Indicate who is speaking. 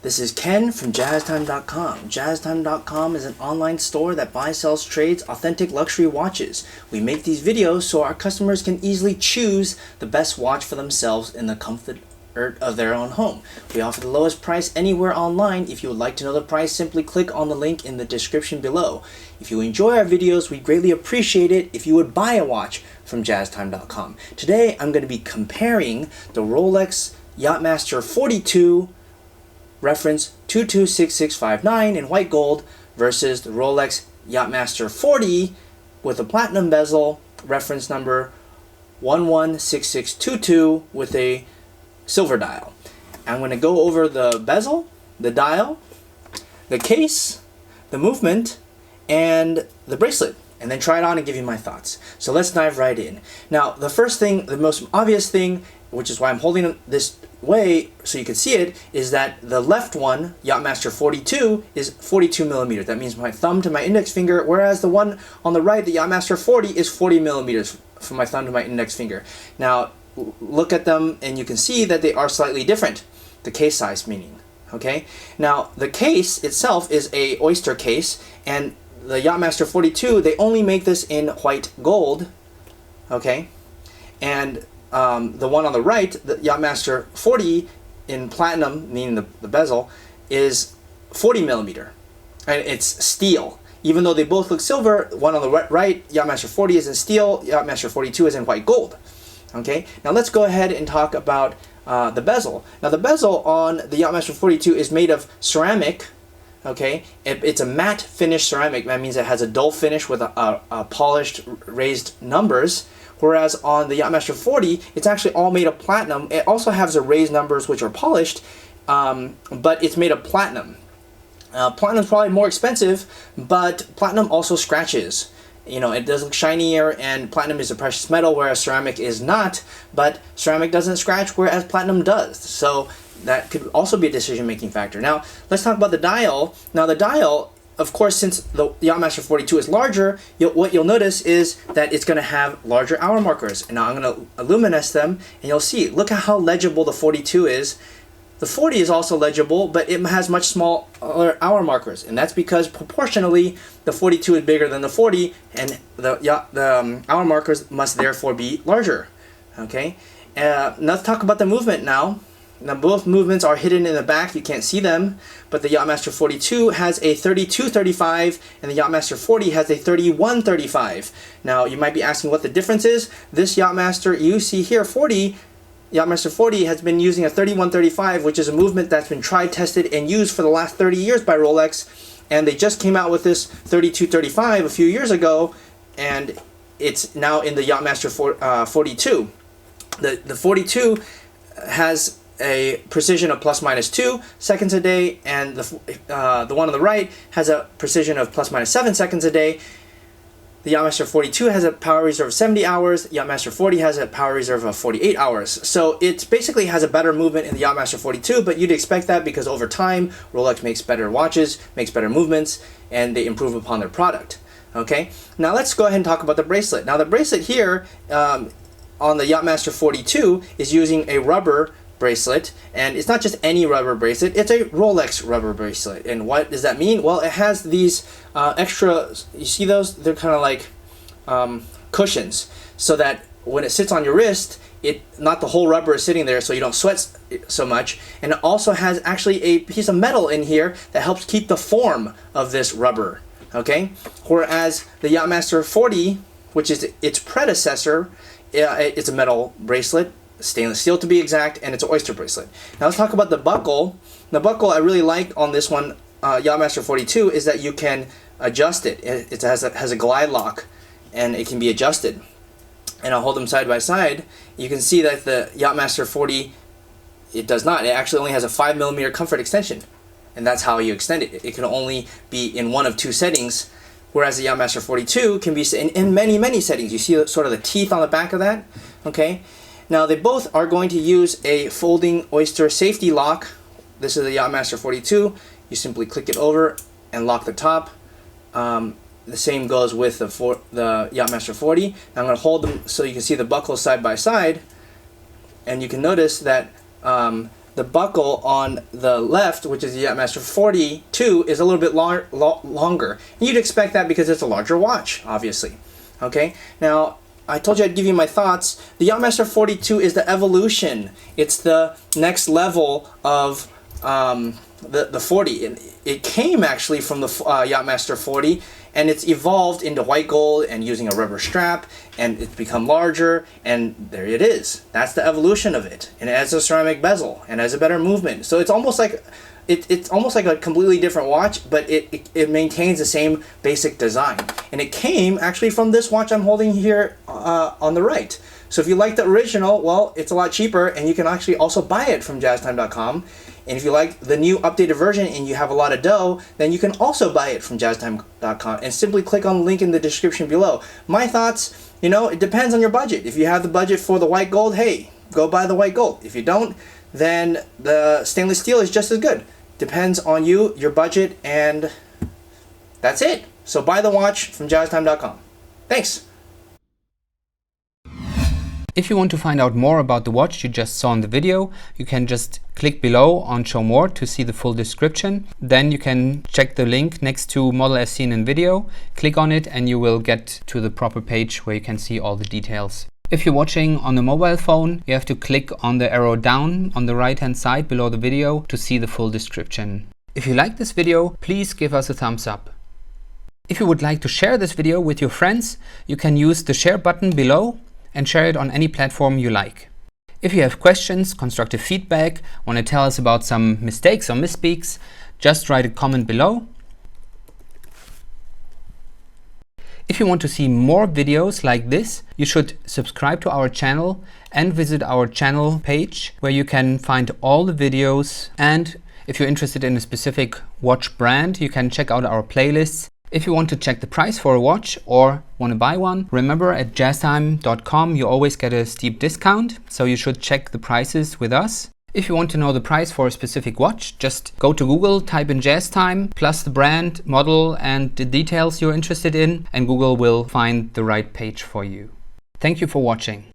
Speaker 1: This is Ken from JazzTime.com. JazzTime.com is an online store that buys, sells, trades authentic luxury watches. We make these videos so our customers can easily choose the best watch for themselves in the comfort of their own home. We offer the lowest price anywhere online. If you would like to know the price, simply click on the link in the description below. If you enjoy our videos, we greatly appreciate it if you would buy a watch from JazzTime.com. Today, I'm going to be comparing the Rolex Yacht-Master 42 reference 226659 in white gold versus the Rolex Yacht-Master 40 with a platinum bezel, reference number 116622 with a silver dial. I'm going to go over the bezel, the dial, the case, the movement, and the bracelet, and then try it on and give you my thoughts. So let's dive right in. Now, the first thing, the most obvious thing, which is why I'm holding it this way so you can see it, is that the left one, Yacht-Master 42, is 42 millimeters. That means my thumb to my index finger, whereas the one on the right, the Yacht-Master 40, is 40 millimeters from my thumb to my index finger. Now, look at them and you can see that they are slightly different, the case size meaning. Okay? Now, the case itself is a Oyster case, and the Yacht-Master 42, they only make this in white gold. Okay? And the one on the right, the Yacht-Master 40 in platinum, meaning the bezel, is 40 millimeter. And it's steel. Even though they both look silver, one on the right, Yacht-Master 40 is in steel, Yacht-Master 42 is in white gold. Okay, now let's go ahead and talk about the bezel. Now the bezel on the Yacht-Master 42 is made of ceramic. Okay, it's a matte finish ceramic. That means it has a dull finish with a polished raised numbers. Whereas on the Yacht-Master 40, it's actually all made of platinum. It also has the raised numbers which are polished, but it's made of platinum. Platinum is probably more expensive, but platinum also scratches. You know, it does look shinier, and platinum is a precious metal, whereas ceramic is not, but ceramic doesn't scratch, whereas platinum does. So that could also be a decision-making factor. Now, let's talk about the dial. Now, the dial, of course, since the Yacht-Master 42 is larger, what you'll notice is that it's going to have larger hour markers. And now I'm going to illuminate them, and you'll see, look at how legible the 42 is. The 40 is also legible, but it has much smaller hour markers, and that's because proportionally the 42 is bigger than the 40, and the hour markers must therefore be larger. Okay, let's talk about the movement now. Now both movements are hidden in the back, you can't see them, but the Yacht-Master 42 has a 32-35 and the Yacht-Master 40 has a 31-35. Now you might be asking what the difference is. This Yacht-Master you see here, 40, Yacht-Master 40 has been using a 31-35, which is a movement that's been tried, tested, and used for the last 30 years by Rolex, and they just came out with this 32-35 a few years ago, and it's now in the Yacht-Master 42. The 42 has a precision of ±2 seconds a day, and the one on the right has a precision of ±7 seconds a day. The Yacht-Master 42 has a power reserve of 70 hours. Yacht-Master 40 has a power reserve of 48 hours. So it basically has a better movement in the Yacht-Master 42, but you'd expect that because over time, Rolex makes better watches, makes better movements, and they improve upon their product. Okay, now let's go ahead and talk about the bracelet. Now the bracelet here on the Yacht-Master 42 is using a rubber bracelet, and it's not just any rubber bracelet, it's a Rolex rubber bracelet. And what does that mean? Well, it has these extra, you see those? They're kind of like cushions, so that when it sits on your wrist, not the whole rubber is sitting there, so you don't sweat so much. And it also has actually a piece of metal in here that helps keep the form of this rubber. Okay, whereas the Yacht-Master 40, which is its predecessor, it's a metal bracelet, stainless steel to be exact, and it's an Oyster bracelet. Now let's talk about the buckle. The buckle I really like on this one, Yacht-Master 42, is that you can adjust it. It has a glide lock, and it can be adjusted. And I'll hold them side by side. You can see that the Yacht-Master 40, it does not. It actually only has a 5 millimeter comfort extension, and that's how you extend it. It can only be in one of two settings, whereas the Yacht-Master 42 can be in many settings. You see sort of the teeth on the back of that. Okay. Now they both are going to use a folding Oyster safety lock. This is the Yacht-Master 42. You simply click it over and lock the top. The same goes with the Yacht-Master 40. Now I'm going to hold them so you can see the buckles side by side, and you can notice that the buckle on the left, which is the Yacht-Master 42, is a little bit longer. And you'd expect that because it's a larger watch, obviously. Okay, now I told you I'd give you my thoughts. The Yacht-Master 42 is the evolution. It's the next level of the 40. It came actually from the Yacht-Master 40, and it's evolved into white gold and using a rubber strap, and it's become larger, and there it is. That's the evolution of it. And it has a ceramic bezel and has a better movement. So it's almost like it's almost like a completely different watch, but it maintains the same basic design. And it came actually from this watch I'm holding here on the right. So if you like the original, well, it's a lot cheaper, and you can actually also buy it from jazztime.com. And if you like the new updated version and you have a lot of dough, then you can also buy it from jazztime.com, and simply click on the link in the description below. My thoughts, you know, it depends on your budget. If you have the budget for the white gold, hey, go buy the white gold. If you don't, then the stainless steel is just as good. Depends on you, your budget, and that's it. So buy the watch from jazztime.com. Thanks.
Speaker 2: If you want to find out more about the watch you just saw in the video, you can just click below on Show More to see the full description. Then you can check the link next to Model as seen in video, click on it, and you will get to the proper page where you can see all the details. If you're watching on a mobile phone, you have to click on the arrow down on the right hand side below the video to see the full description. If you like this video, please give us a thumbs up. If you would like to share this video with your friends, you can use the share button below and share it on any platform you like. If you have questions, constructive feedback, want to tell us about some mistakes or misspeaks, just write a comment below. If you want to see more videos like this, you should subscribe to our channel and visit our channel page where you can find all the videos. And if you're interested in a specific watch brand, you can check out our playlists. If you want to check the price for a watch or want to buy one, remember at jazztime.com you always get a steep discount, so you should check the prices with us. If you want to know the price for a specific watch, just go to Google, type in JazzTime, plus the brand, model, and the details you're interested in, and Google will find the right page for you. Thank you for watching.